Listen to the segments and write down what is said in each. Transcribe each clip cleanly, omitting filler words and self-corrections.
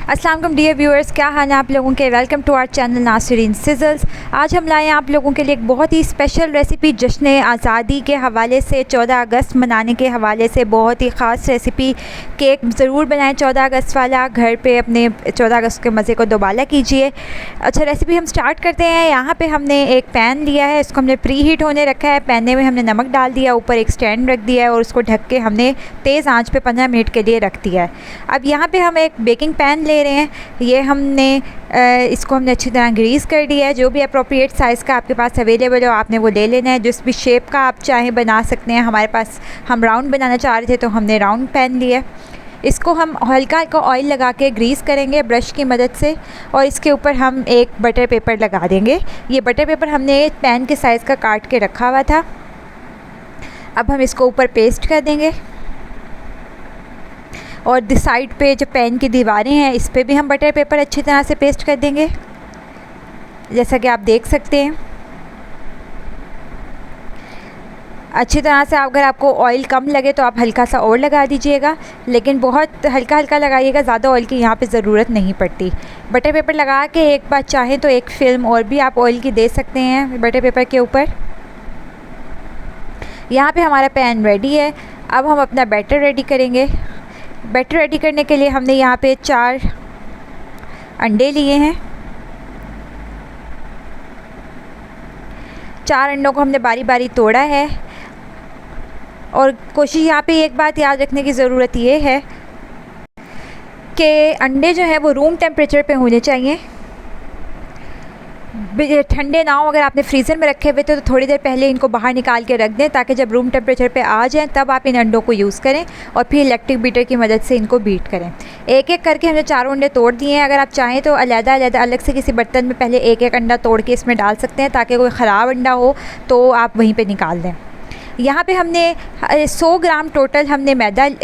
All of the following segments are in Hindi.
अस्सलाम वालेकुम डियर व्यूअर्स, क्या हाल है आप लोगों के। Welcome to our channel Nasreen sizzles. आज हम लाए हैं आप लोगों के लिए एक बहुत ही स्पेशल रेसिपी जश्न आज़ादी के हवाले से, 14 अगस्त मनाने के हवाले से बहुत ही ख़ास रेसिपी। केक ज़रूर बनाएं 14 अगस्त वाला, घर पे अपने 14 अगस्त के मज़े को दोबाला कीजिए। अच्छा, रेसिपी हम स्टार्ट करते हैं। यहाँ पे हमने एक पैन लिया है, इसको हमने प्री हीट होने रखा है। पैन में हमने नमक डाल दिया, ऊपर एक स्टैंड रख दिया है और उसको ढक के हमने तेज़ आंच पे 15 मिनट के लिए रख दिया है। अब यहाँ पे हम एक बेकिंग पैन ले रहे हैं। ये हमने इसको हमने अच्छी तरह ग्रीस कर दिया है। जो भी अप्रोप्रिएट साइज़ का आपके पास अवेलेबल हो आपने वो ले लेना है। जिस भी शेप का आप चाहें बना सकते हैं। हमारे पास हम राउंड बनाना चाह रहे थे तो हमने राउंड पैन लिया। इसको हम हल्का हल्का ऑयल लगा के ग्रीस करेंगे ब्रश की मदद से, और इसके ऊपर हम एक बटर पेपर लगा देंगे। ये बटर पेपर हमने पैन के साइज़ का काट के रखा हुआ था। अब हम इसको ऊपर पेस्ट कर देंगे और साइड पे जो पैन की दीवारें हैं इस पे भी हम बटर पेपर अच्छी तरह से पेस्ट कर देंगे, जैसा कि आप देख सकते हैं। अच्छी तरह से अगर आपको ऑयल कम लगे तो आप हल्का सा और लगा दीजिएगा, लेकिन बहुत हल्का हल्का लगाइएगा, ज़्यादा ऑयल की यहाँ पे ज़रूरत नहीं पड़ती। बटर पेपर लगा के एक बार चाहें तो एक फ़िल्म और भी आप ऑयल की दे सकते हैं बटर पेपर के ऊपर। यहाँ पे हमारा पैन रेडी है। अब हम अपना बैटर रेडी करेंगे। बैटर रेडी करने के लिए हमने यहाँ पे 4 अंडे लिए हैं। 4 अंडों को हमने बारी बारी तोड़ा है। और कोशिश यहाँ पे एक बात याद रखने की ज़रूरत ये है कि अंडे जो हैं वो रूम टेम्परेचर पे होने चाहिए, ठंडे ना हो। अगर आपने फ्रीज़र में रखे हुए थे तो थोड़ी देर पहले इनको बाहर निकाल के रख दें, ताकि जब रूम टेम्परेचर पे आ जाएं तब आप इन अंडों को यूज़ करें और फिर इलेक्ट्रिक बीटर की मदद से इनको बीट करें। एक एक करके हमने 4 अंडे तोड़ दिए हैं। अगर आप चाहें तो अलग से किसी बर्तन में पहले एक एक अंडा तोड़ के इसमें डाल सकते हैं, ताकि कोई ख़राब अंडा हो तो आप वहीं पर निकाल दें। यहाँ पे हमने 100 ग्राम टोटल हमने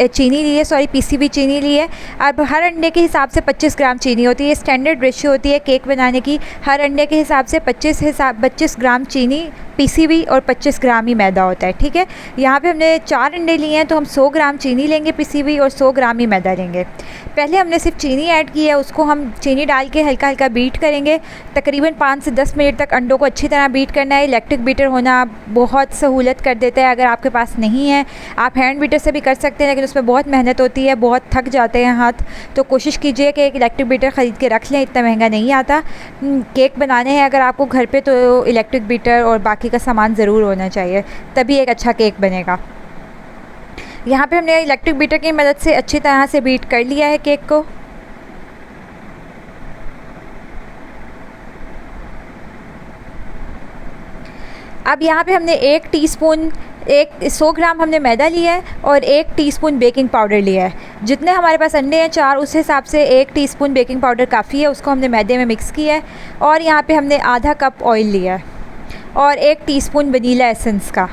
चीनी ली है, पीसी हुई चीनी ली है। अब हर अंडे के हिसाब से 25 ग्राम चीनी होती है। स्टैंडर्ड रेशियो होती है केक बनाने की। हर अंडे के हिसाब से 25 ग्राम चीनी पीसी हुई और 25 ग्राम ही मैदा होता है, ठीक है। यहाँ पे हमने 4 अंडे लिए हैं तो हम 100 ग्राम चीनी लेंगे पीसी हुई और 100 ग्राम ही मैदा लेंगे। पहले हमने सिर्फ चीनी ऐड की है, उसको हम चीनी डाल के हल्का हल्का बीट करेंगे। तकरीबन 5 से 10 मिनट तक अंडों को अच्छी तरह बीट करना है। इलेक्ट्रिक बीटर होना बहुत सहूलत कर देता है। अगर आपके पास नहीं है आप हैंड बीटर से भी कर सकते हैं, लेकिन उसमें बहुत मेहनत होती है, बहुत थक जाते हैं हाथ। तो कोशिश कीजिए कि एक इलेक्ट्रिक बीटर ख़रीद के रख लें, इतना महंगा नहीं आता। केक बनाने हैं अगर आपको घर पे तो इलेक्ट्रिक बीटर और बाकी का सामान ज़रूर होना चाहिए, तभी एक अच्छा केक बनेगा। यहाँ पे हमने इलेक्ट्रिक बीटर की मदद से अच्छी तरह से बीट कर लिया है केक को। अब यहाँ पे हमने 100 ग्राम हमने मैदा लिया है और 1 टीस्पून बेकिंग पाउडर लिया है। जितने हमारे पास अंडे हैं 4, उस हिसाब से 1 टीस्पून बेकिंग पाउडर काफ़ी है। उसको हमने मैदे में मिक्स किया है। और यहाँ पे हमने आधा कप ऑयल लिया है और 1 टीस्पून वनीला एसेंस का।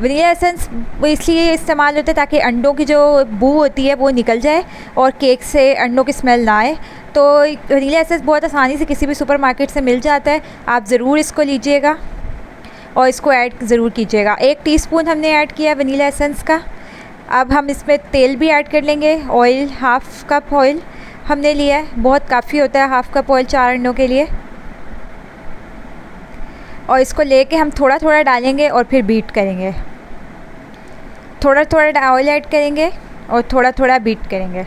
वनीला एसेंस इसलिए इस्तेमाल होता है ताकि अंडों की जो बू होती है वो निकल जाए और केक से अंडों की स्मेल ना आए। तो वनीला एसेंस बहुत आसानी से किसी भी सुपरमार्केट से मिल जाता है, आप ज़रूर इसको लीजिएगा और इसको ऐड ज़रूर कीजिएगा। 1 टीस्पून हमने ऐड किया वनीला एसेंस का। अब हम इसमें तेल भी ऐड कर लेंगे। ऑयल 1/2 कप ऑयल हमने लिया है, बहुत काफ़ी होता है 1/2 कप ऑयल 4 अंडों के लिए। और इसको लेके हम थोड़ा थोड़ा डालेंगे और फिर बीट करेंगे। थोड़ा थोड़ा ऑयल ऐड करेंगे और थोड़ा थोड़ा बीट करेंगे।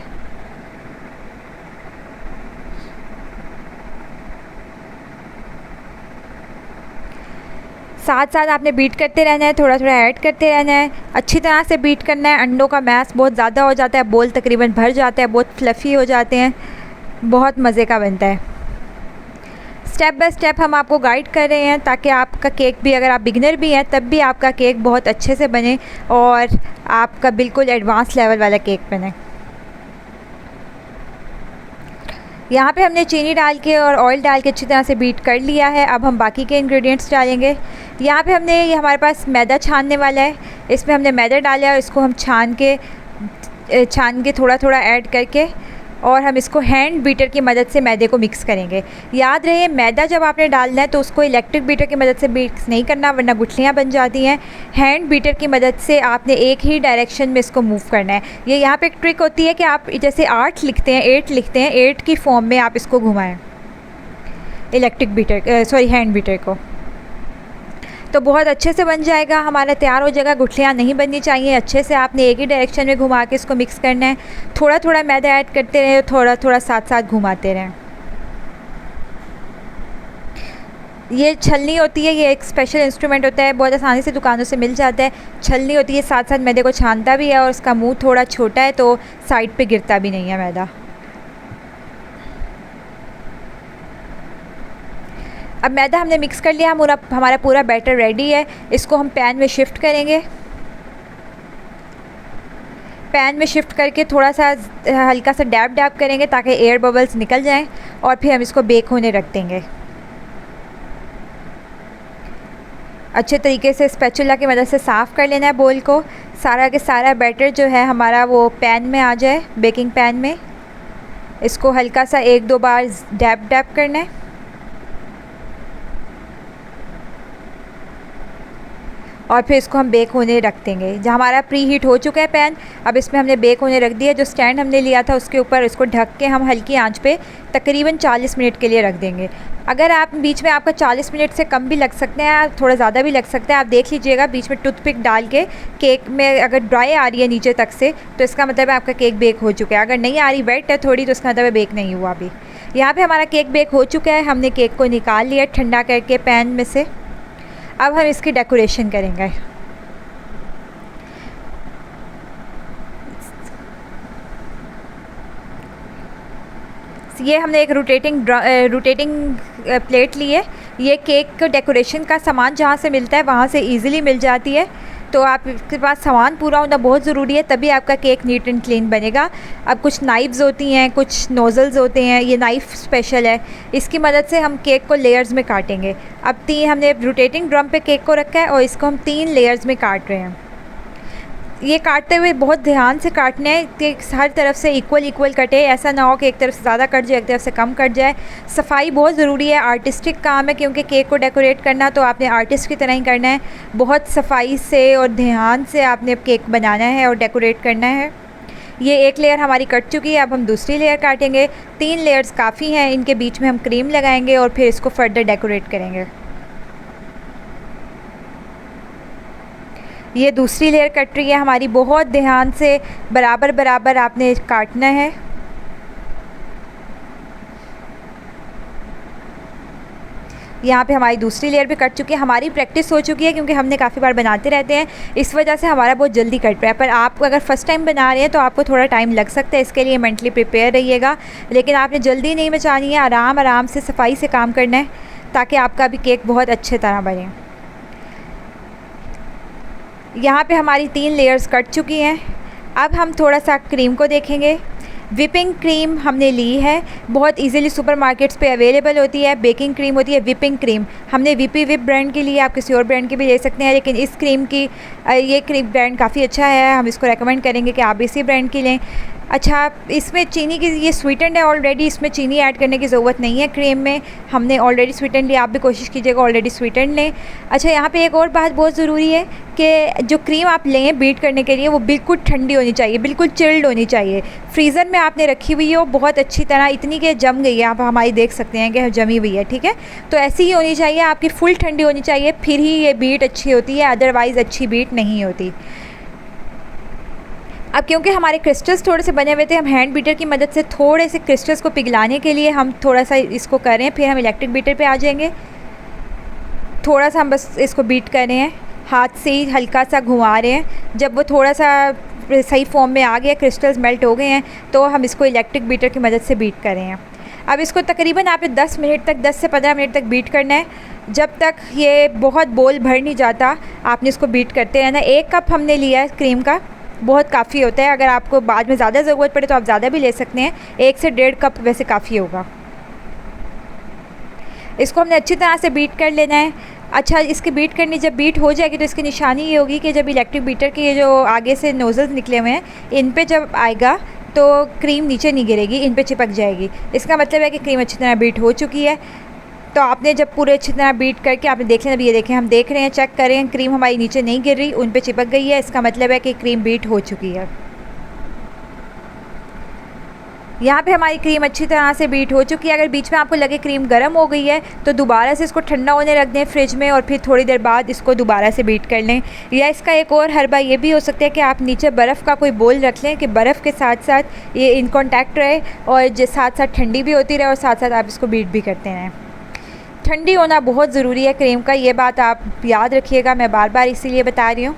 साथ साथ आपने बीट करते रहना है, थोड़ा थोड़ा ऐड करते रहना है। अच्छी तरह से बीट करना है। अंडों का मैश बहुत ज़्यादा हो जाता है, बोल तकरीबन भर जाते हैं, बहुत फ्लफ़ी हो जाते हैं, बहुत मज़े का बनता है। स्टेप बाय स्टेप हम आपको गाइड कर रहे हैं ताकि आपका केक भी, अगर आप बिगिनर भी हैं तब भी आपका केक बहुत अच्छे से बने और आपका बिल्कुल एडवांस लेवल वाला केक बने। यहाँ पे हमने चीनी डाल के और ऑयल डाल के अच्छी तरह से बीट कर लिया है। अब हम बाकी के इंग्रेडिएंट्स डालेंगे। यहाँ पे हमने ये हमारे पास मैदा छानने वाला है, इसमें हमने मैदा डाला है और इसको हम छान के थोड़ा थोड़ा ऐड करके और हम इसको हैंड बीटर की मदद से मैदे को मिक्स करेंगे। याद रहे मैदा जब आपने डालना है तो उसको इलेक्ट्रिक बीटर की मदद से मिक्स नहीं करना, वरना गुठलियाँ बन जाती हैं। हैंड बीटर की मदद से आपने एक ही डायरेक्शन में इसको मूव करना है। ये यहाँ पे एक ट्रिक होती है कि आप जैसे 8 लिखते हैं 8 लिखते हैं, 8 की फॉर्म में आप इसको घुमाएँ इलेक्ट्रिक बीटर हैंड बीटर को, तो बहुत अच्छे से बन जाएगा, हमारा तैयार हो जाएगा। गुठलियाँ नहीं बननी चाहिए, अच्छे से आपने एक ही डायरेक्शन में घुमा के इसको मिक्स करना है। थोड़ा थोड़ा मैदा ऐड करते रहें, थोड़ा थोड़ा साथ साथ घुमाते रहें। ये छलनी होती है, ये एक स्पेशल इंस्ट्रूमेंट होता है, बहुत आसानी से दुकानों से मिल जाता है। छलनी होती है, साथ साथ मैदे को छानता भी है और उसका मुँह थोड़ा छोटा है तो साइड पर गिरता भी नहीं है मैदा। अब मैदा हमने मिक्स कर लिया, हमारा पूरा बैटर रेडी है। इसको हम पैन में शिफ्ट करेंगे। पैन में शिफ्ट करके थोड़ा सा हल्का सा डैब डैब करेंगे ताकि एयर बबल्स निकल जाएं और फिर हम इसको बेक होने रख देंगे। अच्छे तरीके से स्पैचुला की मदद से साफ़ कर लेना है बोल को, सारा के सारा बैटर जो है हमारा वो पैन में आ जाए, बेकिंग पैन में। इसको हल्का सा 1-2 बार डैब डैब करना है और फिर इसको हम बेक होने रख देंगे। जहाँ हमारा प्री हीट हो चुका है पैन, अब इसमें हमने बेक होने रख दिया। जो स्टैंड हमने लिया था उसके ऊपर इसको ढक के हम हल्की आंच पे तकरीबन 40 मिनट के लिए रख देंगे। अगर आप बीच में आपका 40 मिनट से कम भी लग सकते हैं, थोड़ा ज़्यादा भी लग सकता है, आप देख लीजिएगा। बीच में टूथपिक डाल के केक में अगर ड्राई आ रही है नीचे तक से तो इसका मतलब है आपका केक बेक हो चुका है। अगर नहीं आ रही, वेट है थोड़ी, तो इसका मतलब है बेक नहीं हुआ अभी। यहाँ पर हमारा केक बेक हो चुका है, हमने केक को निकाल लिया ठंडा करके पैन में से। अब हम इसकी डेकोरेशन करेंगे। ये हमने एक रोटेटिंग प्लेट ली है। ये केक डेकोरेशन का सामान जहाँ से मिलता है वहाँ से इजीली मिल जाती है, तो आपके पास सामान पूरा होना बहुत ज़रूरी है, तभी आपका केक नीट एंड क्लीन बनेगा। अब कुछ नाइफ्स होती हैं, कुछ नोज़ल्स होते हैं, ये नाइफ़ स्पेशल है, इसकी मदद से हम केक को लेयर्स में काटेंगे। अब हमने रोटेटिंग ड्रम पे केक को रखा है और इसको हम 3 लेयर्स में काट रहे हैं। ये काटते हुए बहुत ध्यान से काटना है कि हर तरफ से इक्वल कटे, ऐसा ना हो कि एक तरफ से ज़्यादा कट जाए, एक तरफ से कम कट जाए। सफाई बहुत ज़रूरी है, आर्टिस्टिक काम है, क्योंकि केक को डेकोरेट करना तो आपने आर्टिस्ट की तरह ही करना है। बहुत सफाई से और ध्यान से आपने केक बनाना है और डेकोरेट करना है। ये एक लेयर हमारी कट चुकी है, अब हम दूसरी लेयर काटेंगे। 3 लेयर्स काफ़ी हैं, इनके बीच में हम क्रीम लगाएंगे और फिर इसको फर्दर डेकोरेट करेंगे। ये दूसरी लेयर कट रही है हमारी, बहुत ध्यान से बराबर बराबर आपने काटना है। यहाँ पे हमारी दूसरी लेयर भी कट चुकी है। हमारी प्रैक्टिस हो चुकी है क्योंकि हमने काफ़ी बार बनाते रहते हैं, इस वजह से हमारा बहुत जल्दी कट रहा है। पर आप अगर फ़र्स्ट टाइम बना रहे हैं तो आपको थोड़ा टाइम लग सकता है, इसके लिए मेंटली प्रिपेयर रहिएगा। लेकिन आपने जल्दी नहीं मचानी है, आराम आराम से सफाई से काम करना है ताकि आपका भी केक बहुत अच्छे तरह बने। यहाँ पे हमारी 3 लेयर्स कट चुकी हैं। अब हम थोड़ा सा क्रीम को देखेंगे। विपिंग क्रीम हमने ली है, बहुत इजीली सुपरमार्केट्स पे अवेलेबल होती है। बेकिंग क्रीम होती है, विपिंग क्रीम हमने वीपी विप ब्रांड की ली है, आप किसी और ब्रांड की भी ले सकते हैं, लेकिन इस क्रीम की ये क्रीम ब्रांड काफ़ी अच्छा है, हम इसको रेकमेंड करेंगे कि आप इसी ब्रांड की लें। अच्छा, इसमें चीनी की ये स्वीटेंड है ऑलरेडी, इसमें चीनी ऐड करने की ज़रूरत नहीं है। क्रीम में हमने ऑलरेडी स्वीटेंड लिया, आप भी कोशिश कीजिएगा ऑलरेडी स्वीटेंड लें। अच्छा, यहाँ पे एक और बात बहुत ज़रूरी है कि जो क्रीम आप लें बीट करने के लिए वो बिल्कुल ठंडी होनी चाहिए, बिल्कुल चिल्ड होनी चाहिए। फ्रीज़र में आपने रखी हुई हो बहुत अच्छी तरह, इतनी कि जम गई है, आप हमारी देख सकते हैं कि जमी हुई है, ठीक है। तो ऐसी ही होनी चाहिए, आपकी फुल ठंडी होनी चाहिए, फिर ही ये बीट अच्छी होती है, अदरवाइज़ अच्छी बीट नहीं होती। अब क्योंकि हमारे क्रिस्टल्स थोड़े से बने हुए थे, हम हैंड बीटर की मदद से थोड़े से क्रिस्टल्स को पिघलाने के लिए हम थोड़ा सा इसको कर रहे हैं, फिर हम इलेक्ट्रिक बीटर पे आ जाएंगे। थोड़ा सा हम बस इसको बीट कर रहे हैं, हाथ से ही हल्का सा घुमा रहे हैं। जब वो थोड़ा सा सही फॉर्म में आ गया, क्रिस्टल्स मेल्ट हो गए हैं, तो हम इसको इलेक्ट्रिक बीटर की मदद से बीट कर रहे हैं। अब इसको तकरीबन आपने 10 मिनट तक, 10 से 15 मिनट तक बीट करना है, जब तक ये बहुत बोल भर नहीं जाता आपने इसको बीट करते रहना। 1 कप हमने लिया है क्रीम का, बहुत काफ़ी होता है, अगर आपको बाद में ज़्यादा ज़रूरत पड़े तो आप ज़्यादा भी ले सकते हैं। 1 से 1.5 कप वैसे काफ़ी होगा। इसको हमने अच्छी तरह से बीट कर लेना है। अच्छा, इसकी बीट करनी जब बीट हो जाएगी तो इसकी निशानी ये होगी कि जब इलेक्ट्रिक बीटर के ये जो आगे से नोज़ल्स निकले हुए हैं इन पे जब आएगा तो क्रीम नीचे नहीं गिरेगी, इन पे चिपक जाएगी। इसका मतलब है कि क्रीम अच्छी तरह बीट हो चुकी है। तो आपने जब पूरे अच्छी तरह बीट करके आपने देख लेना, अभी ये देखें हम देख रहे हैं, चेक करें, क्रीम हमारी नीचे नहीं गिर रही, उन पे चिपक गई है। इसका मतलब है कि क्रीम बीट हो चुकी है। यहाँ पे हमारी क्रीम अच्छी तरह से बीट हो चुकी है। अगर बीच में आपको लगे क्रीम गर्म हो गई है तो दोबारा से इसको ठंडा होने रख दें फ्रिज में, और फिर थोड़ी देर बाद इसको दोबारा से बीट कर लें। या इसका एक और हरबा ये भी हो सकता है कि आप नीचे बर्फ़ का कोई बोल रख लें कि बर्फ़ के साथ साथ ये इन कॉन्टैक्ट रहे और साथ साथ ठंडी भी होती रहे और साथ साथ आप इसको बीट भी करते रहें। ठंडी होना बहुत ज़रूरी है क्रीम का, ये बात आप याद रखिएगा, मैं बार बार इसीलिए बता रही हूँ।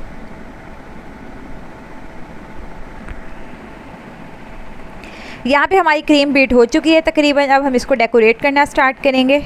यहाँ पे हमारी क्रीम बीट हो चुकी है तकरीबन। अब हम इसको डेकोरेट करना स्टार्ट करेंगे।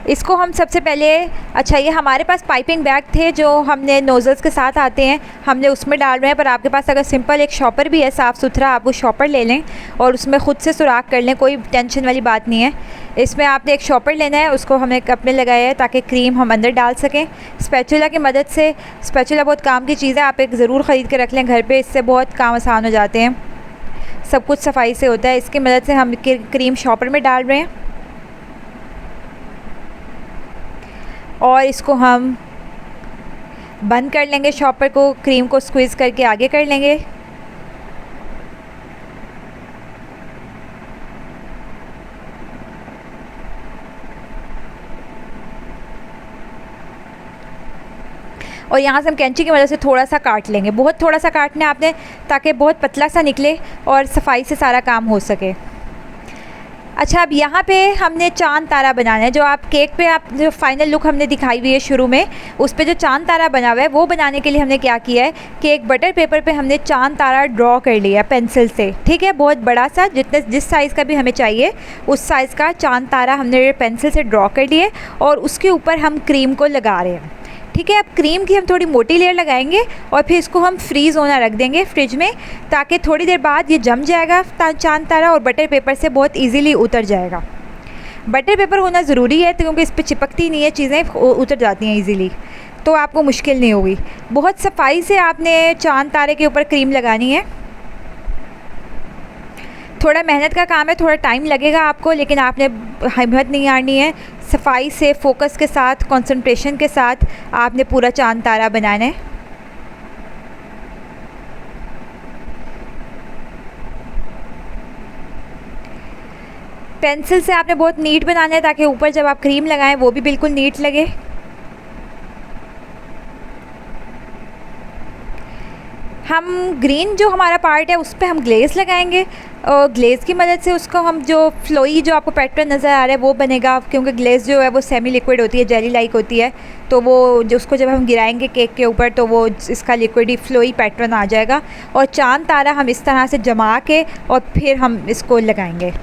इसको हम सबसे पहले, अच्छा ये हमारे पास पाइपिंग बैग थे जो हमने नोज़ल्स के साथ आते हैं, हमने उसमें डाल रहे हैं। पर आपके पास अगर सिंपल एक शॉपर भी है साफ़ सुथरा, आप वो शॉपर ले लें और उसमें ख़ुद से सुराख कर लें, कोई टेंशन वाली बात नहीं है। इसमें आपने एक शॉपर लेना है, उसको हमने कप में लगाया है ताकि क्रीम हम अंदर डाल सकें स्पैचुला की मदद से। स्पैचुला बहुत काम की चीज़ है, आप एक ज़रूर ख़रीद के रख लें घर पे, इससे बहुत काम आसान हो जाते हैं, सब कुछ सफाई से होता है। इसकी मदद से हम क्रीम शॉपर में डाल रहे हैं और इसको हम बंद कर लेंगे शॉपर को, क्रीम को स्क्वीज़ करके आगे कर लेंगे। और यहाँ से हम कैंची की मदद से थोड़ा सा काट लेंगे, बहुत थोड़ा सा काटना है आपने ताकि बहुत पतला सा निकले और सफाई से सारा काम हो सके। अच्छा, अब यहाँ पे हमने चांद तारा बनाना है। जो आप केक पे आप जो फाइनल लुक हमने दिखाई हुई है शुरू में, उस पे जो चांद तारा बना हुआ है, वो बनाने के लिए हमने क्या किया है कि एक बटर पेपर पे हमने चांद तारा ड्रॉ कर लिया पेंसिल से, ठीक है, बहुत बड़ा सा, जिस साइज़ का भी हमें चाहिए उस साइज़ का चांद तारा हमने पेंसिल से ड्रॉ कर लिए और उसके ऊपर हम क्रीम को लगा रहे हैं। ठीक है, अब क्रीम की हम थोड़ी मोटी लेयर लगाएंगे और फिर इसको हम फ्रीज़ होना रख देंगे फ्रिज में, ताकि थोड़ी देर बाद ये जम जाएगा चांद तारा और बटर पेपर से बहुत इजीली उतर जाएगा। बटर पेपर होना ज़रूरी है क्योंकि इस पर चिपकती नहीं है चीज़ें, उतर जाती हैं इजीली, तो आपको मुश्किल नहीं होगी। बहुत सफाई से आपने चांद तारे के ऊपर क्रीम लगानी है। थोड़ा मेहनत का काम है, थोड़ा टाइम लगेगा आपको, लेकिन आपने हिम्मत नहीं हारनी है। सफाई से, फोकस के साथ, कंसंट्रेशन के साथ आपने पूरा चांद तारा बनाना है। पेंसिल से आपने बहुत नीट बनाना है ताकि ऊपर जब आप क्रीम लगाएं वो भी बिल्कुल नीट लगे। हम ग्रीन जो हमारा पार्ट है उस पर हम ग्लेज़ लगाएंगे और ग्लेज़ की मदद से उसको हम जो फ्लोई जो आपको पैटर्न नज़र आ रहा है वो बनेगा, क्योंकि ग्लेज़ जो है वो सेमी लिक्विड होती है, जेली लाइक होती है, तो वो जो उसको जब हम गिराएंगे केक के ऊपर तो वो इसका लिक्विडी फ्लोई पैटर्न आ जाएगा। और चांद तारा हम इस तरह से जमा के और फिर हम इसको लगाएंगे,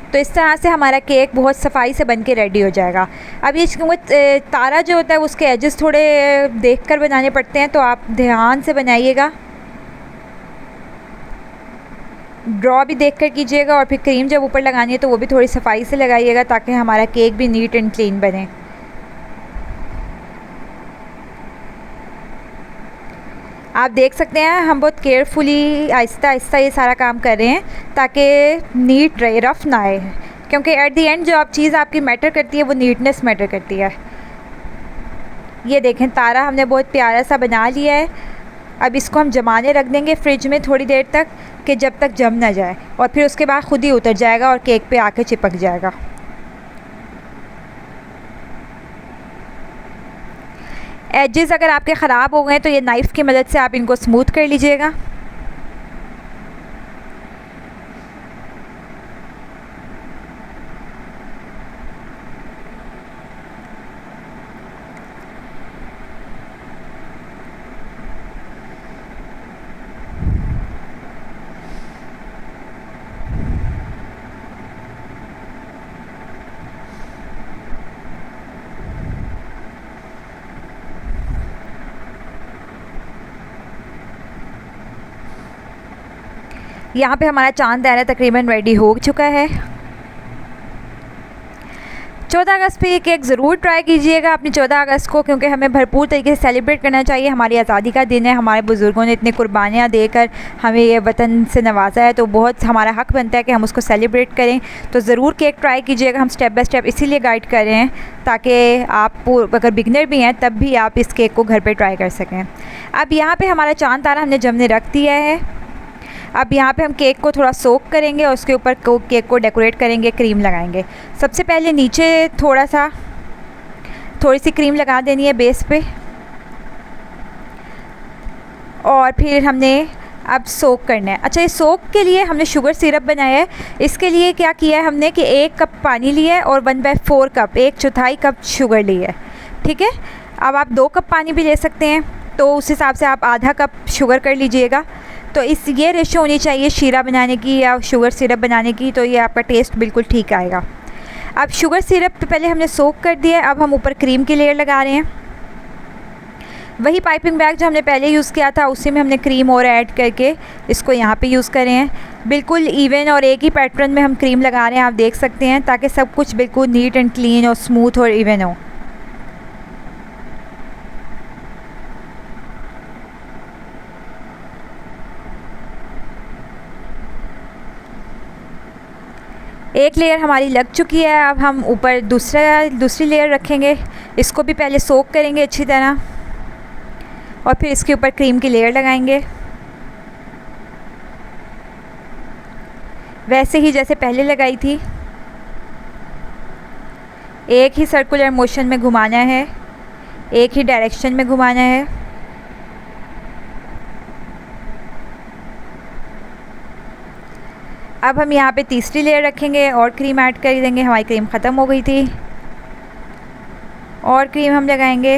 तो इस तरह से हमारा केक बहुत सफाई से बन के रेडी हो जाएगा। अब ये तारा जो होता है उसके एजेस थोड़े देखकर बनाने पड़ते हैं, तो आप ध्यान से बनाइएगा, ड्रॉ भी देखकर कीजिएगा और फिर क्रीम जब ऊपर लगानी है तो वो भी थोड़ी सफाई से लगाइएगा ताकि हमारा केक भी नीट एंड क्लीन बने। आप देख सकते हैं हम बहुत केयरफुली आहिस्ता आहिस्ता ये सारा काम कर रहे हैं ताकि नीट रहे, रफ़ ना आए, क्योंकि एट दी एंड जो आप चीज़ आपकी मैटर करती है वो नीटनेस मैटर करती है। ये देखें तारा हमने बहुत प्यारा सा बना लिया है। अब इसको हम जमाने रख देंगे फ्रिज में थोड़ी देर तक कि जब तक जम ना जाए, और फिर उसके बाद ख़ुद ही उतर जाएगा और केक पे आके चिपक जाएगा। एजेस अगर आपके ख़राब हो गए तो ये नाइफ़ की मदद से आप इनको स्मूथ कर लीजिएगा। यहाँ पे हमारा चांद तारा तकरीबन रेडी हो चुका है। 14 अगस्त पे ये केक ज़रूर ट्राई कीजिएगा अपनी 14 अगस्त को, क्योंकि हमें भरपूर तरीके से सेलिब्रेट करना चाहिए। हमारी आज़ादी का दिन है, हमारे बुज़ुर्गों ने इतनी कुर्बानियाँ देकर हमें ये वतन से नवाजा है, तो बहुत हमारा हक़ बनता है कि हम उसको सेलिब्रेट करें। तो ज़रूर केक ट्राई कीजिएगा। हम स्टेप बाय स्टेप इसीलिए गाइड कर रहे हैं ताकि आप अगर बिगनर भी हैं तब भी आप इस केक को घर पर ट्राई कर सकें। अब यहाँ पर हमारा चाँद तारा हमने जमने रख दिया है। अब यहाँ पे हम केक को थोड़ा सोक करेंगे और उसके ऊपर केक को डेकोरेट करेंगे, क्रीम लगाएंगे। सबसे पहले नीचे थोड़ी सी क्रीम लगा देनी है बेस पे, और फिर हमने अब सोक करना है। अच्छा, ये सोक के लिए हमने शुगर सिरप बनाया है। इसके लिए क्या किया है हमने कि 1 कप पानी लिया है और 1/4 कप, 1/4 कप शुगर ली है। ठीक है, अब आप 2 कप पानी भी ले सकते हैं, तो उस हिसाब से आप आधा कप शुगर कर लीजिएगा। तो ये रेशो होनी चाहिए शीरा बनाने की या शुगर सिरप बनाने की, तो ये आपका टेस्ट बिल्कुल ठीक आएगा। अब शुगर सिरप पे पहले हमने सोक कर दिया है। अब हम ऊपर क्रीम की लेयर लगा रहे हैं। वही पाइपिंग बैग जो हमने पहले यूज़ किया था उसी में हमने क्रीम और ऐड करके इसको यहाँ पे यूज़ कर रहे हैं। बिल्कुल इवन और एक ही पैटर्न में हम क्रीम लगा रहे हैं, आप देख सकते हैं, ताकि सब कुछ बिल्कुल नीट एंड क्लीन और स्मूथ और इवन हो। एक लेयर हमारी लग चुकी है। अब हम ऊपर दूसरी लेयर रखेंगे। इसको भी पहले सोक करेंगे अच्छी तरह और फिर इसके ऊपर क्रीम की लेयर लगाएंगे, वैसे ही जैसे पहले लगाई थी। एक ही सर्कुलर मोशन में घुमाना है, एक ही डायरेक्शन में घुमाना है। अब हम यहाँ पे तीसरी लेयर रखेंगे और क्रीम ऐड कर देंगे। हमारी क्रीम ख़त्म हो गई थी और क्रीम हम लगाएंगे।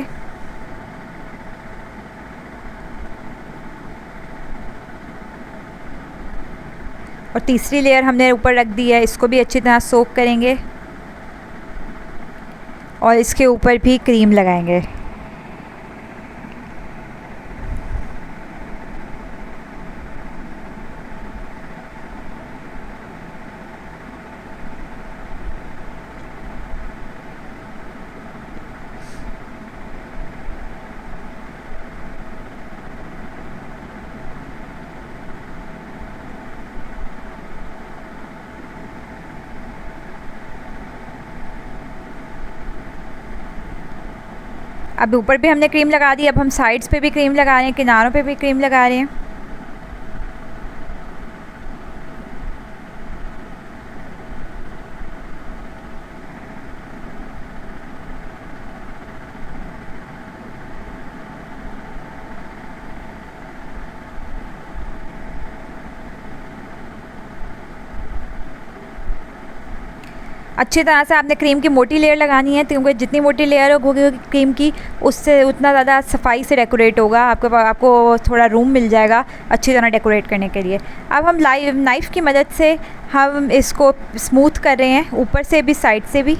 और तीसरी लेयर हमने ऊपर रख दी है, इसको भी अच्छी तरह सोक करेंगे और इसके ऊपर भी क्रीम लगाएंगे। अब ऊपर भी हमने क्रीम लगा दी। अब हम साइड्स पे भी क्रीम लगा रहे हैं, किनारों पे भी क्रीम लगा रहे हैं। अच्छी तरह से आपने क्रीम की मोटी लेयर लगानी है, क्योंकि जितनी मोटी लेयर होगी क्रीम की उससे उतना ज़्यादा सफाई से डेकोरेट होगा। आपको थोड़ा रूम मिल जाएगा अच्छी तरह डेकोरेट करने के लिए। अब हम नाइफ़ की मदद से हम इसको स्मूथ कर रहे हैं, ऊपर से भी साइड से भी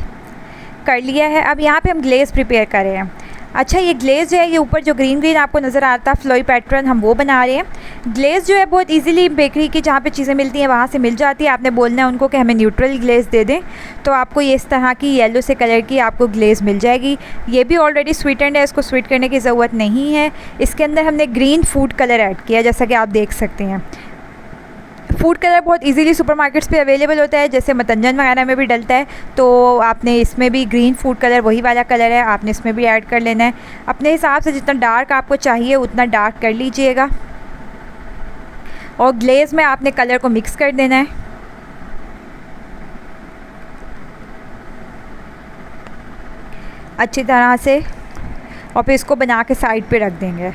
कर लिया है। अब यहाँ पे हम ग्लेज़ प्रिपेयर कर रहे हैं। अच्छा, ये ग्लेज़ जो है, ये ऊपर जो ग्रीन आपको नज़र आता है फ्लोई पैटर्न, हम वो बना रहे हैं। ग्लेज़ जो है बहुत इजीली बेकरी की जहाँ पे चीज़ें मिलती हैं वहाँ से मिल जाती है। आपने बोलना है उनको कि हमें न्यूट्रल ग्लेज़ दे दें, तो आपको ये इस तरह की येलो से कलर की आपको ग्लेज़ मिल जाएगी। ये भी ऑलरेडी स्वीटेंड है, इसको स्वीट करने की ज़रूरत नहीं है। इसके अंदर हमने ग्रीन फूड कलर ऐड किया, जैसा कि आप देख सकते हैं। फूड कलर बहुत इजीली सुपरमार्केट्स पे अवेलेबल होता है, जैसे मतंजन वगैरह में भी डलता है। तो आपने इसमें भी ग्रीन फूड कलर, वही वाला कलर है, आपने इसमें भी ऐड कर लेना है। अपने हिसाब से जितना डार्क आपको चाहिए उतना डार्क कर लीजिएगा और ग्लेज़ में आपने कलर को मिक्स कर देना है। अच्छी तरह से, और फिर इसको बना के साइड पे रख देंगे।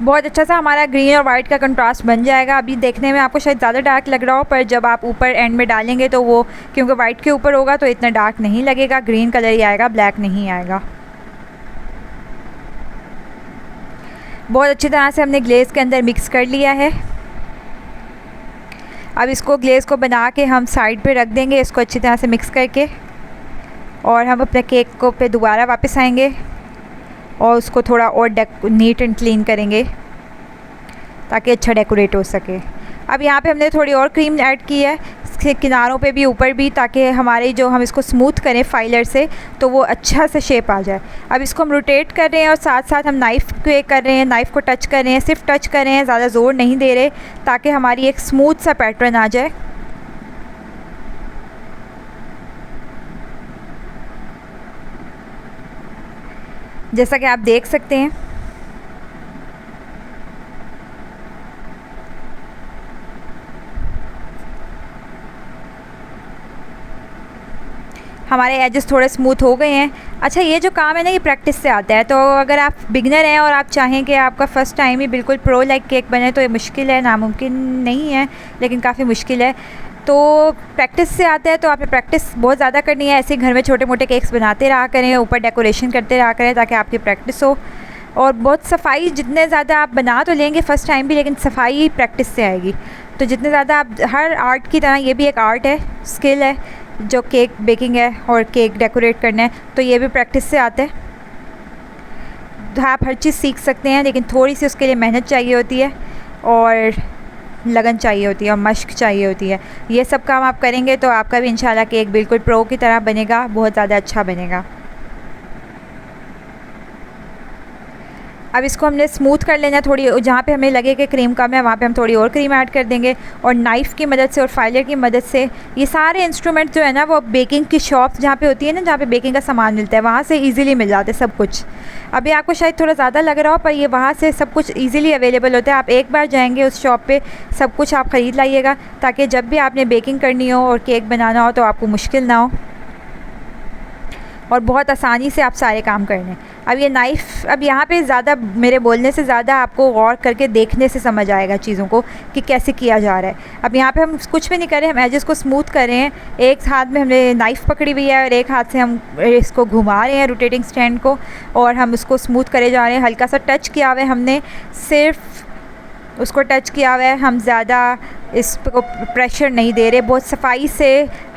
बहुत अच्छा सा हमारा ग्रीन और वाइट का कंट्रास्ट बन जाएगा। अभी देखने में आपको शायद ज़्यादा डार्क लग रहा हो, पर जब आप ऊपर एंड में डालेंगे तो वो, क्योंकि वाइट के ऊपर होगा तो इतना डार्क नहीं लगेगा, ग्रीन कलर ही आएगा, ब्लैक नहीं आएगा। बहुत अच्छी तरह से हमने ग्लेज़ के अंदर मिक्स कर लिया है। अब इसको ग्लेज़ को बना के हम साइड पे रख देंगे, इसको अच्छी तरह से मिक्स करके, और हम अपने केक को पे दोबारा वापस आएंगे और उसको थोड़ा और नीट एंड क्लीन करेंगे ताकि अच्छा डेकोरेट हो सके। अब यहाँ पे हमने थोड़ी और क्रीम ऐड की है इसके किनारों पे भी, ऊपर भी, ताकि हमारे जो हम इसको स्मूथ करें फाइलर से तो वो अच्छा से शेप आ जाए। अब इसको हम रोटेट कर रहे हैं और साथ साथ हम नाइफ़ पे कर रहे हैं, नाइफ़ को टच कर रहे हैं, सिर्फ टच कर रहे हैं, ज़्यादा ज़ोर नहीं दे रहे, ताकि हमारी एक स्मूथ सा पैटर्न आ जाए। जैसा कि आप देख सकते हैं। हमारे एजेस थोड़े स्मूथ हो गए हैं। अच्छा, ये जो काम है ना, ये प्रैक्टिस से आता है। तो अगर आप बिगनर हैं और आप चाहें कि आपका फ़र्स्ट टाइम ही बिल्कुल प्रो लाइक केक बने, तो ये मुश्किल है, नामुमकिन नहीं है, लेकिन काफ़ी मुश्किल है। तो प्रैक्टिस से आता है, तो आपने प्रैक्टिस बहुत ज़्यादा करनी है। ऐसे घर में छोटे मोटे केक्स बनाते रहा करें, ऊपर डेकोरेशन करते रहा करें, ताकि आपकी प्रैक्टिस हो। और बहुत सफाई, जितने ज़्यादा आप बना तो लेंगे फ़र्स्ट टाइम भी, लेकिन सफाई प्रैक्टिस से आएगी। तो जितने ज़्यादा आप, हर आर्ट की तरह ये भी एक आर्ट है, स्किल है, जो केक बेकिंग है और केक डेकोरेट करना है, तो ये भी प्रैक्टिस से आता है। तो आप हर चीज़ सीख सकते हैं, लेकिन थोड़ी सी उसके लिए मेहनत चाहिए होती है और लगन चाहिए होती है और मश्क चाहिए होती है। ये सब काम आप करेंगे तो आपका भी इंशाल्लाह केक बिल्कुल प्रो की तरह बनेगा, बहुत ज़्यादा अच्छा बनेगा। अब इसको हमने स्मूथ कर लेना थोड़ी, जहाँ पे हमें लगे कि क्रीम कम है वहाँ पे हम थोड़ी और क्रीम ऐड कर देंगे, और नाइफ़ की मदद से और फाइलर की मदद से। ये सारे इंस्ट्रूमेंट जो है ना, वो बेकिंग की शॉप्स जहाँ पे होती है ना, जहाँ पे बेकिंग का सामान मिलता है, वहाँ से इजीली मिल जाते हैं सब कुछ। अभी आपको शायद थोड़ा ज़्यादा लग रहा हो, पर ये वहाँ से सब कुछ ईज़िली अवेलेबल होता है। आप एक बार जाएँगे उस शॉप पर, सब कुछ आप ख़रीद लाइएगा, ताकि जब भी आपने बेकिंग करनी हो और केक बनाना हो तो आपको मुश्किल ना हो और बहुत आसानी से आप सारे काम कर लें। अब ये नाइफ़, अब यहाँ पे ज़्यादा मेरे बोलने से ज़्यादा आपको गौर करके देखने से समझ आएगा चीज़ों को कि कैसे किया जा रहा है। अब यहाँ पे हम कुछ भी नहीं कर रहे, हम एजेस को स्मूथ कर रहे हैं। एक हाथ में हमने नाइफ़ पकड़ी हुई है और एक हाथ से हम इसको घुमा रहे हैं रोटेटिंग स्टैंड को, और हम उसको स्मूथ करे जा रहे हैं। हल्का सा टच किया हुआ है हमने, सिर्फ उसको टच किया हुआ है, हम ज़्यादा इस को प्रेशर नहीं दे रहे, बहुत सफाई से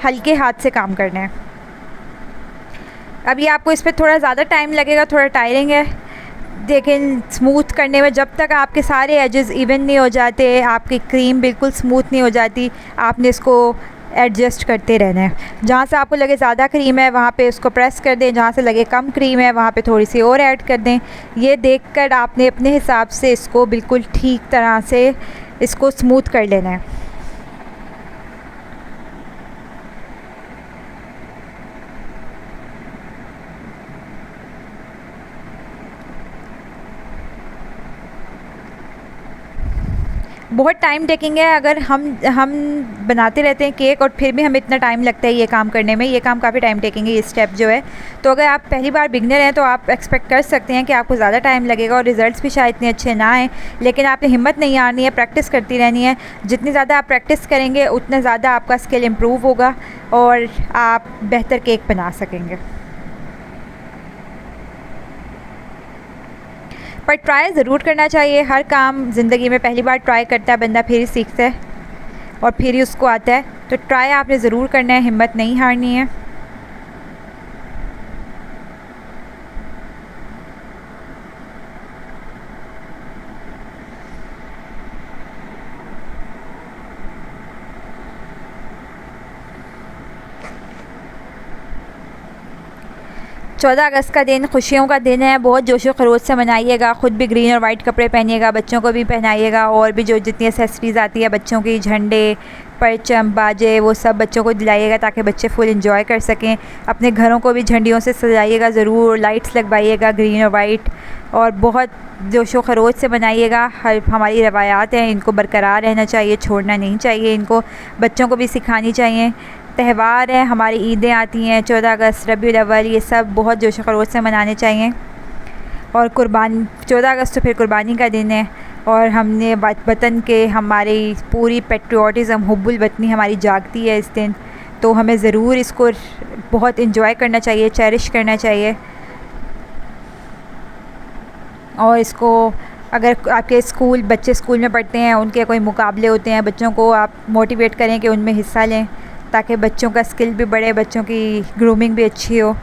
हल्के हाथ से काम करना है। अभी आपको इस पर थोड़ा ज़्यादा टाइम लगेगा, थोड़ा टायरिंग है, लेकिन स्मूथ करने में जब तक आपके सारे एजेस इवन नहीं हो जाते, आपकी क्रीम बिल्कुल स्मूथ नहीं हो जाती, आपने इसको एडजस्ट करते रहना है। जहाँ से आपको लगे ज़्यादा क्रीम है वहाँ पे उसको प्रेस कर दें, जहाँ से लगे कम क्रीम है वहाँ पे थोड़ी सी और ऐड कर दें। ये देखकर आपने अपने हिसाब से इसको बिल्कुल ठीक तरह से इसको स्मूथ कर लेना है। बहुत टाइम टेकिंग है। अगर हम बनाते रहते हैं केक और फिर भी हमें इतना टाइम लगता है ये काम करने में, ये काम काफ़ी टाइम टेकिंग है, ये स्टेप जो है। तो अगर आप पहली बार बिगनर हैं तो आप एक्सपेक्ट कर सकते हैं कि आपको ज़्यादा टाइम लगेगा और रिज़ल्ट्स भी शायद इतने अच्छे ना आएँ, लेकिन आपने हिम्मत नहीं हारनी है, प्रैक्टिस करती रहनी है। जितनी ज़्यादा आप प्रैक्टिस करेंगे उतना ज़्यादा आपका स्किल इम्प्रूव होगा और आप बेहतर केक बना सकेंगे। पर ट्राई ज़रूर करना चाहिए। हर काम ज़िंदगी में पहली बार ट्राई करता है बंदा, फिर ही सीखता है और फिर ही उसको आता है। तो ट्राई आपने ज़रूर करना है, हिम्मत नहीं हारनी है। चौदह अगस्त का दिन खुशियों का दिन है, बहुत जोशो खरोश से मनाइएगा। ख़ुद भी ग्रीन और वाइट कपड़े पहनिएगा, बच्चों को भी पहनाइएगा, और भी जो जितनी एसेसरीज़ आती है बच्चों की, झंडे, परचम, बाजे, वो सब बच्चों को दिलाइएगा ताकि बच्चे फुल एंजॉय कर सकें। अपने घरों को भी झंडियों से सजाइएगा ज़रूर, लाइट्स लगवाइएगा ग्रीन और वाइट, और बहुत जोशो खरोश से मनाइएगा। हमारी रवायात हैं, इनको बरकरार रहना चाहिए, छोड़ना नहीं चाहिए, इनको बच्चों को भी सिखानी चाहिए। त्यौहार है, हमारी ईदें आती हैं, 14 अगस्त, रबीउल अव्वल, ये सब बहुत जोश खरोश से मनाने चाहिए। और कुर्बान 14 अगस्त तो फिर कुर्बानी का दिन है, और हमने वतन के, हमारी पूरी पेट्रियाटिज़म, हुब्बुल वतनी हमारी जागती है इस दिन। तो हमें ज़रूर इसको बहुत इन्जॉय करना चाहिए, चेरिश करना चाहिए। और इसको अगर आपके बच्चे स्कूल में पढ़ते हैं, उनके कोई मुकाबले होते हैं, बच्चों को आप मोटिवेट करें कि उनमें हिस्सा लें, ताकि बच्चों का स्किल भी बढ़े, बच्चों की ग्रूमिंग भी अच्छी हो।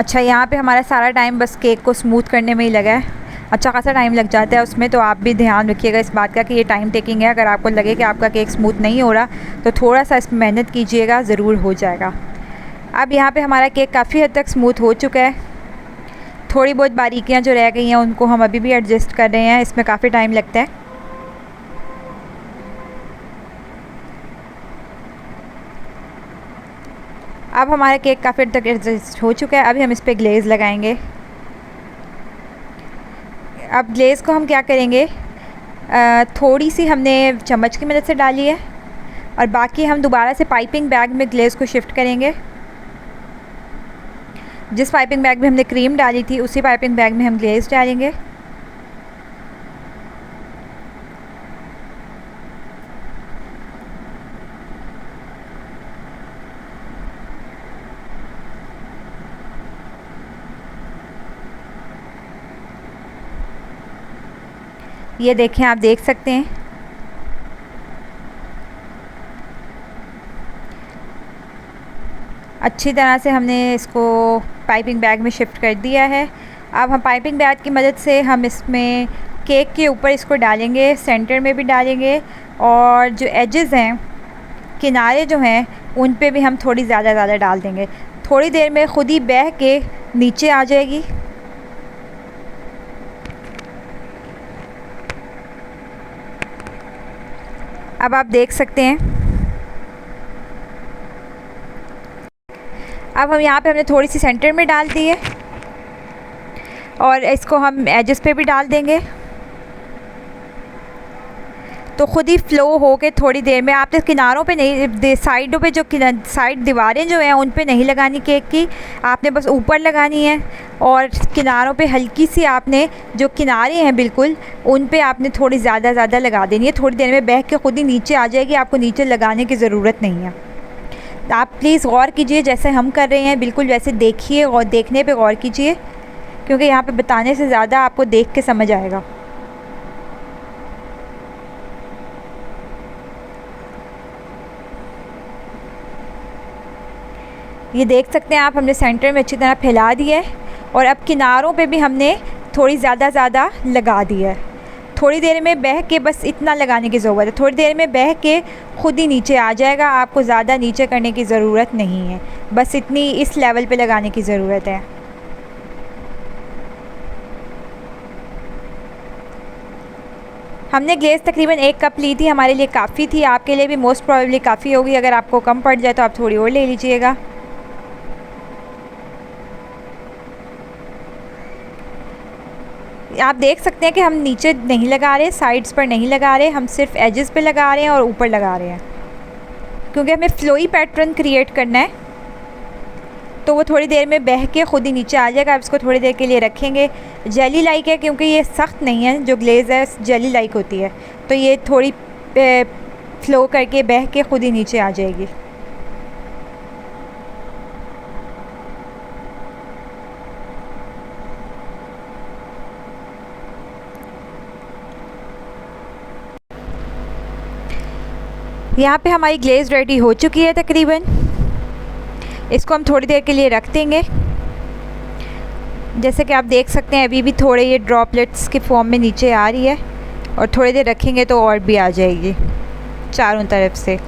अच्छा, यहाँ पे हमारा सारा टाइम बस केक को स्मूथ करने में ही लगा है। अच्छा खासा टाइम लग जाता है उसमें, तो आप भी ध्यान रखिएगा इस बात का कि ये टाइम टेकिंग है। अगर आपको लगे कि आपका केक स्मूथ नहीं हो रहा तो थोड़ा सा इसमें मेहनत कीजिएगा, ज़रूर हो जाएगा। अब यहाँ पे हमारा केक काफ़ी हद तक स्मूथ हो चुका है। थोड़ी बहुत बारीकियाँ जो रह गई हैं उनको हम अभी भी एडजस्ट कर रहे हैं, इसमें काफ़ी टाइम लगता है। अब हमारा केक काफ़ी हद तक एडजस्ट हो चुका है। अभी हम इस पर ग्लेज़ लगाएंगे। अब ग्लेज़ को हम क्या करेंगे, थोड़ी सी हमने चम्मच की मदद से डाली है और बाकी हम दोबारा से पाइपिंग बैग में ग्लेज़ को शिफ्ट करेंगे। जिस पाइपिंग बैग में हमने क्रीम डाली थी उसी पाइपिंग बैग में हम ग्लेज़ डालेंगे। ये देखें, आप देख सकते हैं अच्छी तरह से हमने इसको पाइपिंग बैग में शिफ्ट कर दिया है। अब हम पाइपिंग बैग की मदद से हम इसमें केक के ऊपर इसको डालेंगे, सेंटर में भी डालेंगे और जो एजेस हैं, किनारे जो हैं, उन पे भी हम थोड़ी ज़्यादा डाल देंगे। थोड़ी देर में ख़ुद ही बह के नीचे आ जाएगी। अब आप देख सकते हैं। अब हम यहाँ पे हमने थोड़ी सी सेंटर में डाल दी है और इसको हम एजेस पे भी डाल देंगे, तो ख़ुद ही फ़्लो हो के थोड़ी देर में, आपने किनारों पे नहीं, साइडों पे जो साइड दीवारें जो हैं उन पे नहीं लगानी केक की, आपने बस ऊपर लगानी है। और किनारों पे हल्की सी आपने जो किनारे हैं बिल्कुल उन पे आपने थोड़ी ज़्यादा लगा देनी है। थोड़ी देर में बह के ख़ुद ही नीचे आ जाएगी, आपको नीचे लगाने की ज़रूरत नहीं है। तो आप प्लीज़ गौर कीजिए, जैसे हम कर रहे हैं बिल्कुल वैसे देखिए और देखने पे गौर कीजिए, क्योंकि यहाँ पे बताने से ज़्यादा आपको देख के समझ आएगा। ये देख सकते हैं आप, हमने सेंटर में अच्छी तरह फैला दिया है और अब किनारों पे भी हमने थोड़ी ज़्यादा लगा दिया है। थोड़ी देर में बह के बस इतना लगाने की ज़रूरत है, थोड़ी देर में बह के ख़ुद ही नीचे आ जाएगा, आपको ज़्यादा नीचे करने की ज़रूरत नहीं है, बस इतनी इस लेवल पे लगाने की ज़रूरत है। हमने ग्लेज़ तकरीबन 1 कप ली थी, हमारे लिए काफ़ी थी, आपके लिए भी मोस्ट प्रोबेबली काफ़ी होगी। अगर आपको कम पड़ जाए तो आप थोड़ी और ले लीजिएगा। आप देख सकते हैं कि हम नीचे नहीं लगा रहे, साइड्स पर नहीं लगा रहे, हम सिर्फ एजेस पे लगा रहे हैं और ऊपर लगा रहे हैं, क्योंकि हमें फ्लोई पैटर्न क्रिएट करना है। तो वो थोड़ी देर में बह के ख़ुद ही नीचे आ जाएगा। आप इसको थोड़ी देर के लिए रखेंगे। जेली लाइक है, क्योंकि ये सख्त नहीं है, जो ग्लेज़ है जेली लाइक होती है, तो ये थोड़ी फ़्लो करके बह के ख़ुद ही नीचे आ जाएगी। यहाँ पे हमारी ग्लेज़ रेडी हो चुकी है तकरीबन। इसको हम थोड़ी देर के लिए रख देंगे। जैसे कि आप देख सकते हैं अभी भी थोड़े ये ड्रॉपलेट्स के फॉर्म में नीचे आ रही है और थोड़ी देर रखेंगे तो और भी आ जाएगी चारों तरफ से।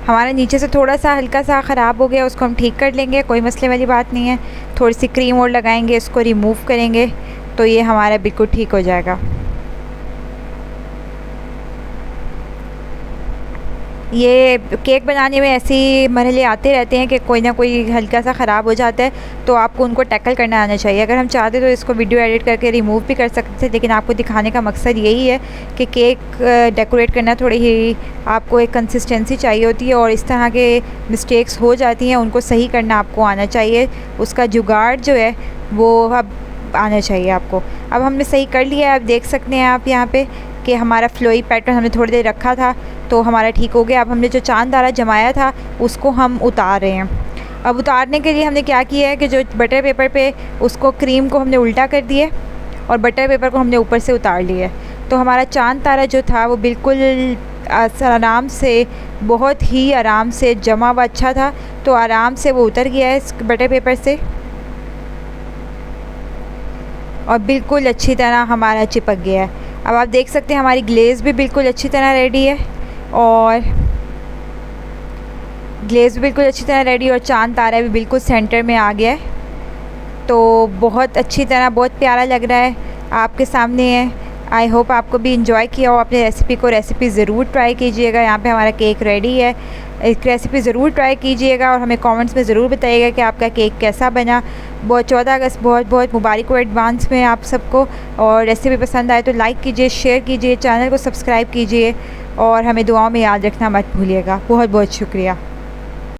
हमारा नीचे से थोड़ा सा हल्का सा ख़राब हो गया, उसको हम ठीक कर लेंगे, कोई मसले वाली बात नहीं है। थोड़ी सी क्रीम और लगाएंगे, इसको रिमूव करेंगे तो ये हमारा बिल्कुल ठीक हो जाएगा। ये केक बनाने में ऐसी मरहले आते रहते हैं कि कोई ना कोई हल्का सा ख़राब हो जाता है, तो आपको उनको टैकल करना आना चाहिए। अगर हम चाहते तो इसको वीडियो एडिट करके रिमूव भी कर सकते थे, लेकिन आपको दिखाने का मकसद यही है कि केक डेकोरेट करना थोड़ी ही आपको एक कंसिस्टेंसी चाहिए होती है और इस तरह के मिस्टेक्स हो जाती हैं, उनको सही करना आपको आना चाहिए। उसका जुगाड़ जो है वो अब आना चाहिए आपको। अब हमने सही कर लिया है। अब देख सकते हैं आप यहाँ पे कि हमारा फ्लोई पैटर्न हमने थोड़ी देर रखा था तो हमारा ठीक हो गया। अब हमने जो चांदारा जमाया था उसको हम उतार रहे हैं। अब उतारने के लिए हमने क्या किया है कि जो बटर पेपर पे उसको क्रीम को हमने उल्टा कर दिया और बटर पेपर को हमने ऊपर से उतार लिया है। तो हमारा चांद तारा जो था वो बिल्कुल आराम से, बहुत ही आराम से जमा हुआ अच्छा था, तो आराम से वो उतर गया है इस बटर पेपर से और बिल्कुल अच्छी तरह हमारा चिपक गया है। अब आप देख सकते हैं हमारी ग्लेज़ भी बिल्कुल अच्छी तरह रेडी है और ग्लेज़ भी बिल्कुल अच्छी तरह रेडी और चांद तारा भी बिल्कुल सेंटर में आ गया है। तो बहुत अच्छी तरह, बहुत प्यारा लग रहा है, आपके सामने है। आई होप आपको भी इंजॉय किया हो अपने रेसिपी ज़रूर ट्राई कीजिएगा। यहाँ पे हमारा केक रेडी है, एक रेसिपी ज़रूर ट्राई कीजिएगा और हमें कमेंट्स में ज़रूर बताइएगा कि आपका केक कैसा बना। 14 अगस्त बहुत बहुत मुबारक हो एडवांस में आप सबको। और रेसिपी पसंद आए तो लाइक कीजिए, शेयर कीजिए, चैनल को सब्सक्राइब कीजिए और हमें दुआओं में याद रखना मत भूलिएगा। बहुत बहुत शुक्रिया।